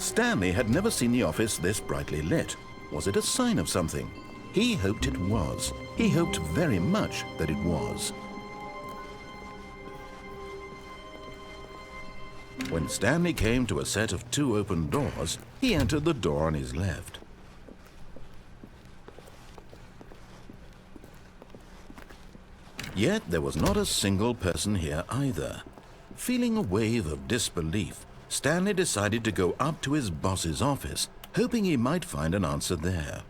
Stanley had never seen the office this brightly lit. Was it a sign of something? He hoped it was. He hoped very much that it was. When Stanley came to a set of 2 open doors, he entered the door on his left. Yet there was not a single person here either. Feeling a wave of disbelief, Stanley decided to go up to his boss's office, hoping he might find an answer there.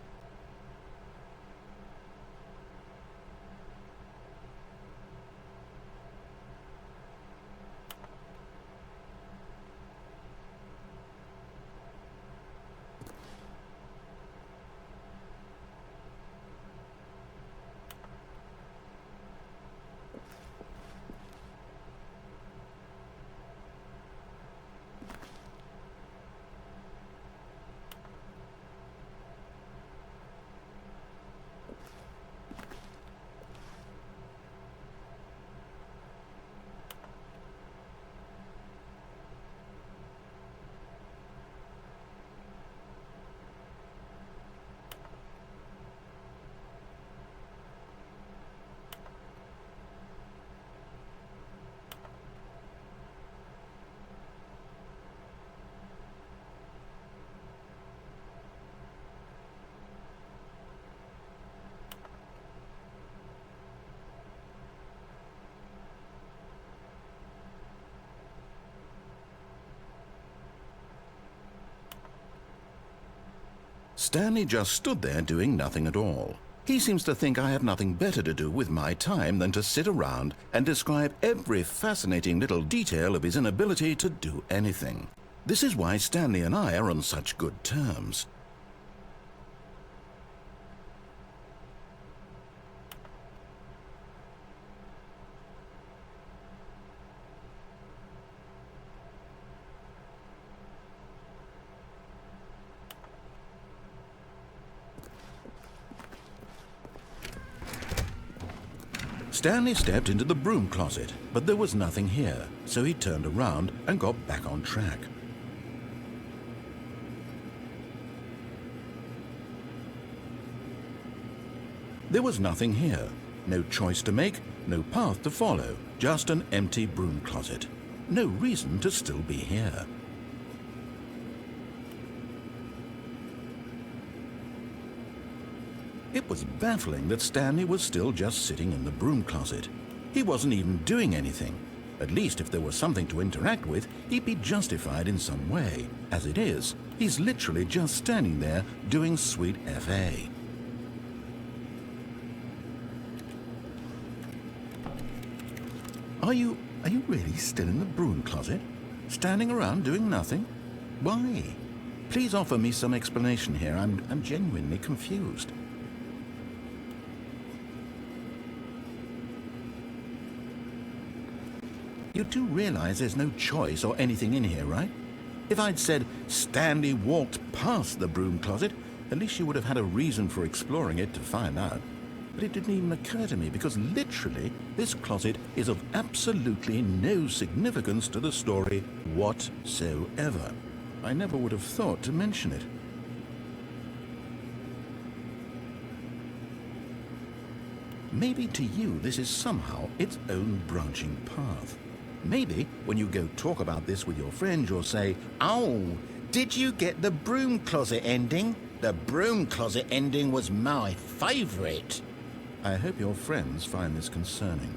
Stanley just stood there doing nothing at all. He seems to think I have nothing better to do with my time than to sit around and describe every fascinating little detail of his inability to do anything. This is why Stanley and I are on such good terms. Stanley stepped into the broom closet, but there was nothing here, so he turned around and got back on track. There was nothing here. No choice to make, no path to follow, just an empty broom closet. No reason to still be here. It was baffling that Stanley was still just sitting in the broom closet. He wasn't even doing anything. At least if there was something to interact with, he'd be justified in some way. As it is, he's literally just standing there doing sweet FA. Are you really still in the broom closet? Standing around doing nothing? Why? Please offer me some explanation here. I'm genuinely confused. You do realize there's no choice or anything in here, right? If I'd said Stanley walked past the broom closet, at least you would have had a reason for exploring it to find out. But it didn't even occur to me because literally this closet is of absolutely no significance to the story whatsoever. I never would have thought to mention it. Maybe to you this is somehow its own branching path. Maybe when you go talk about this with your friends, you'll say, "Oh, did you get the broom closet ending? The broom closet ending was my favorite." I hope your friends find this concerning.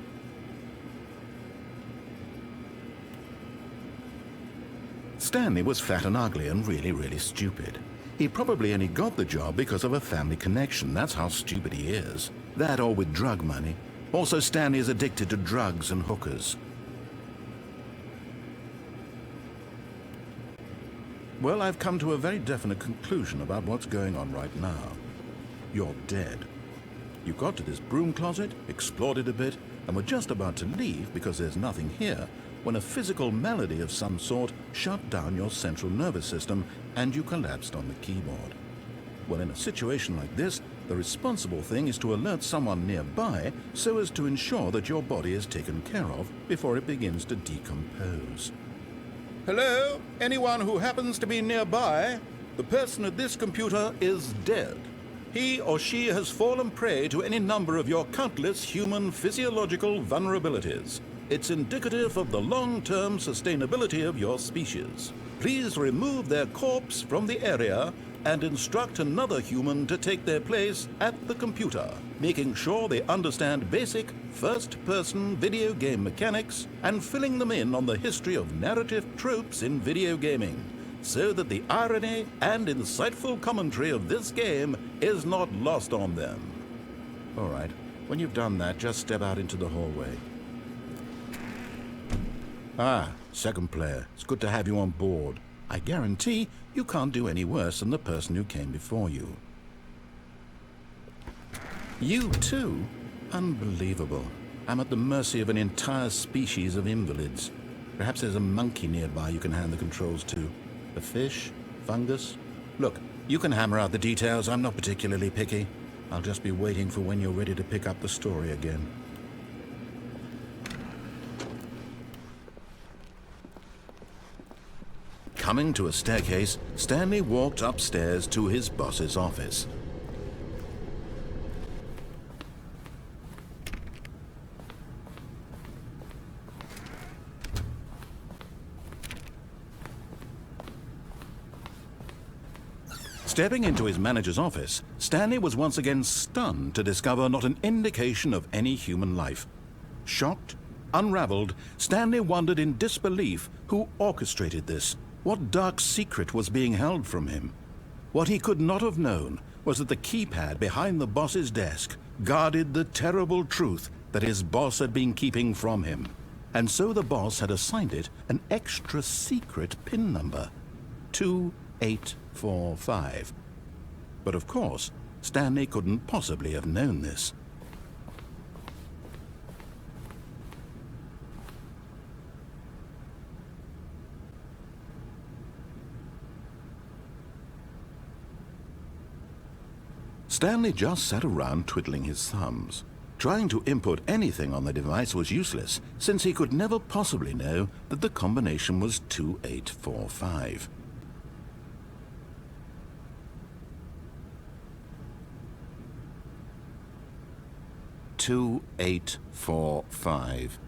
Stanley was fat and ugly and really stupid. He probably only got the job because of a family connection. That's how stupid he is. That or with drug money. Also, Stanley is addicted to drugs and hookers. Well, I've come to a very definite conclusion about what's going on right now. You're dead. You got to this broom closet, explored it a bit, and were just about to leave because there's nothing here when a physical malady of some sort shut down your central nervous system and you collapsed on the keyboard. Well, in a situation like this, the responsible thing is to alert someone nearby so as to ensure that your body is taken care of before it begins to decompose. Hello? Anyone who happens to be nearby? The person at this computer is dead. He or she has fallen prey to any number of your countless human physiological vulnerabilities. It's indicative of the long-term sustainability of your species. Please remove their corpse from the area and instruct another human to take their place at the computer, making sure they understand basic first-person video game mechanics and filling them in on the history of narrative tropes in video gaming, so that the irony and insightful commentary of this game is not lost on them. All right, when you've done that, just step out into the hallway. Ah, second player. It's good to have you on board. I guarantee you can't do any worse than the person who came before you. You too? Unbelievable. I'm at the mercy of an entire species of invalids. Perhaps there's a monkey nearby you can hand the controls to. A fish? Fungus? Look, you can hammer out the details. I'm not particularly picky. I'll just be waiting for when you're ready to pick up the story again. Coming to a staircase, Stanley walked upstairs to his boss's office. Stepping into his manager's office, Stanley was once again stunned to discover not an indication of any human life. Shocked, unraveled, Stanley wondered in disbelief who orchestrated this. What dark secret was being held from him? What he could not have known was that the keypad behind the boss's desk guarded the terrible truth that his boss had been keeping from him. And so the boss had assigned it an extra secret PIN number, 2845. But of course, Stanley couldn't possibly have known this. Stanley just sat around twiddling his thumbs. Trying to input anything on the device was useless, since he could never possibly know that the combination was 2845. "2845.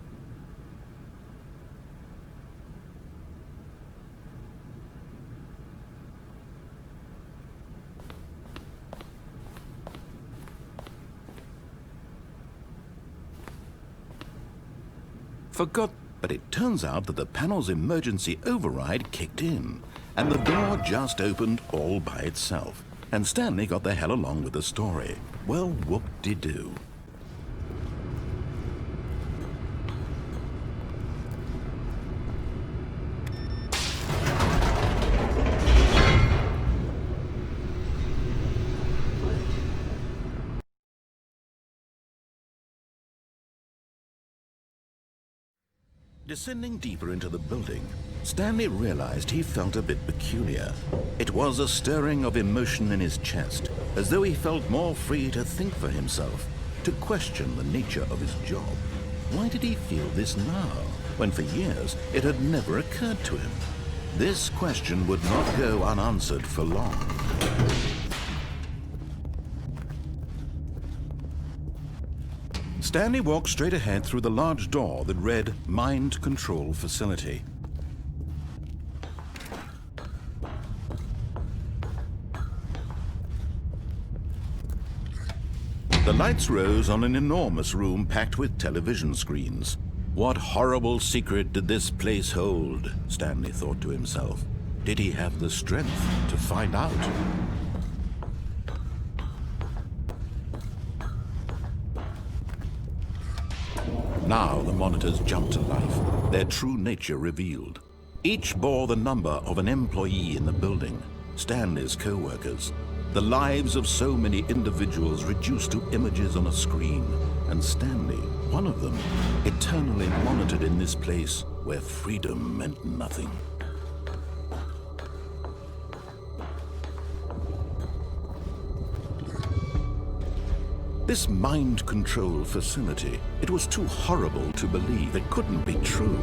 Forgot, but it turns out that the panel's emergency override kicked in, and the door just opened all by itself. And Stanley got the hell along with the story. Well, whoop-de-doo. Descending deeper into the building, Stanley realized he felt a bit peculiar. It was a stirring of emotion in his chest, as though he felt more free to think for himself, to question the nature of his job. Why did he feel this now, when for years it had never occurred to him? This question would not go unanswered for long. Stanley walked straight ahead through the large door that read Mind Control Facility. The lights rose on an enormous room packed with television screens. What horrible secret did this place hold? Stanley thought to himself. Did he have the strength to find out? Now the monitors jumped to life, their true nature revealed. Each bore the number of an employee in the building, Stanley's co-workers. The lives of so many individuals reduced to images on a screen, and Stanley, one of them, eternally monitored in this place where freedom meant nothing. This mind control facility, it was too horrible to believe it couldn't be true,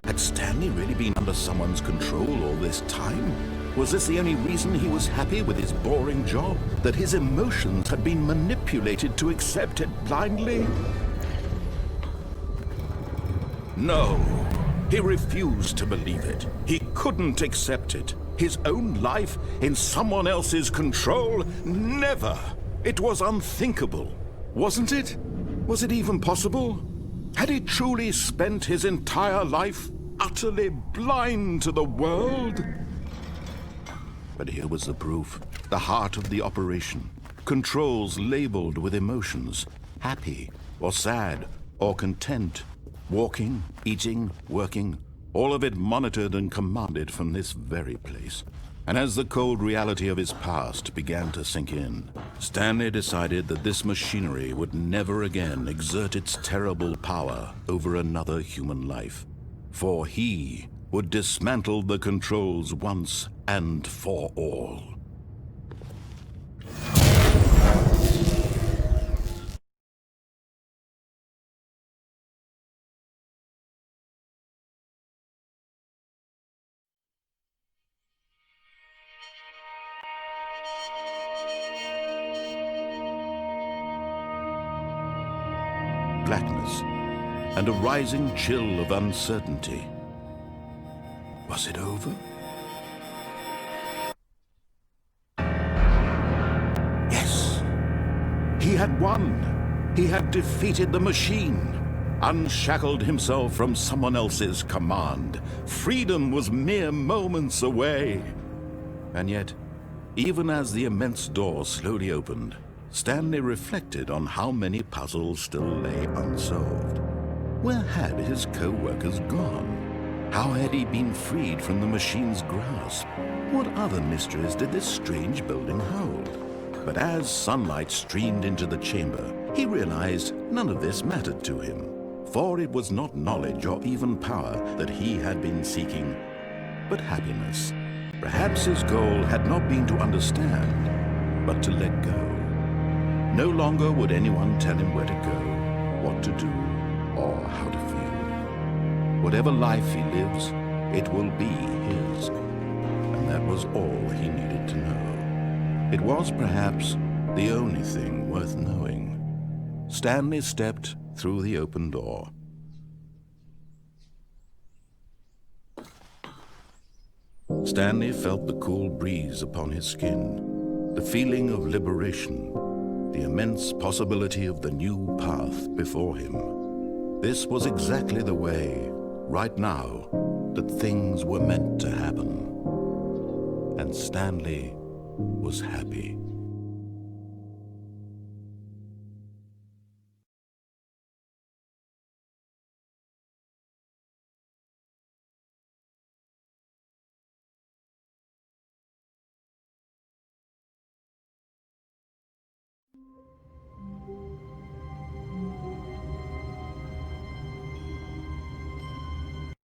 had Had Stanley really been under someone's control all this time? Was this the only reason he was happy with his boring job? That his emotions had been manipulated to accept it blindly? No, he refused to believe it. He couldn't accept it. His own life in someone else's control? Never! It was unthinkable, wasn't it? Was it even possible? Had he truly spent his entire life utterly blind to the world? But here was the proof, the heart of the operation. Controls labeled with emotions, happy or sad or content. Walking, eating, working, all of it monitored and commanded from this very place. And as the cold reality of his past began to sink in, Stanley decided that this machinery would never again exert its terrible power over another human life. For he would dismantle the controls once and for all. Blackness and a rising chill of uncertainty. Was it over? Yes! He had won! He had defeated the machine, unshackled himself from someone else's command. Freedom was mere moments away. And yet, even as the immense door slowly opened, Stanley reflected on how many puzzles still lay unsolved. Where had his co-workers gone? How had he been freed from the machine's grasp? What other mysteries did this strange building hold? But as sunlight streamed into the chamber, he realized none of this mattered to him, for it was not knowledge or even power that he had been seeking, but happiness. Perhaps his goal had not been to understand, but to let go. No longer would anyone tell him where to go, what to do, or how to feel. Whatever life he lives, it will be his. And that was all he needed to know. It was perhaps the only thing worth knowing. Stanley stepped through the open door. Stanley felt the cool breeze upon his skin, the feeling of liberation, the immense possibility of the new path before him. This was exactly the way, right now, that things were meant to happen. And Stanley was happy.